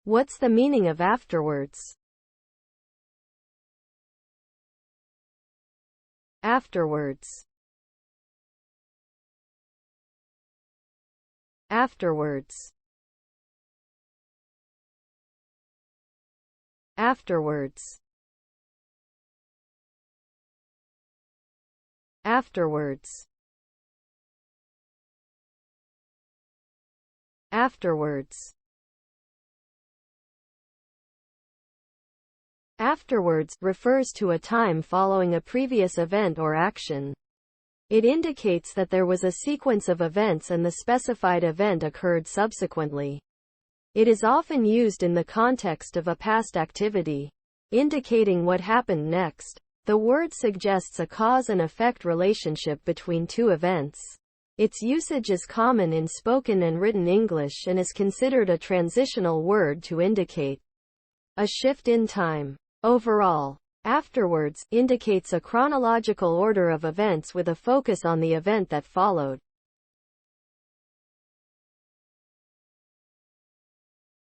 What's the meaning of afterwards? Afterwards. Afterwards. Afterwards. Afterwards. Afterwards. Afterwards refers to a time following a previous event or action. It indicates that there was a sequence of events and the specified event occurred subsequently. It is often used in the context of a past activity, indicating what happened next. The word suggests a cause and effect relationship between two events. Its usage is common in spoken and written English and is considered a transitional word to indicate a shift in time. Overall, afterwards indicates a chronological order of events with a focus on the event that followed.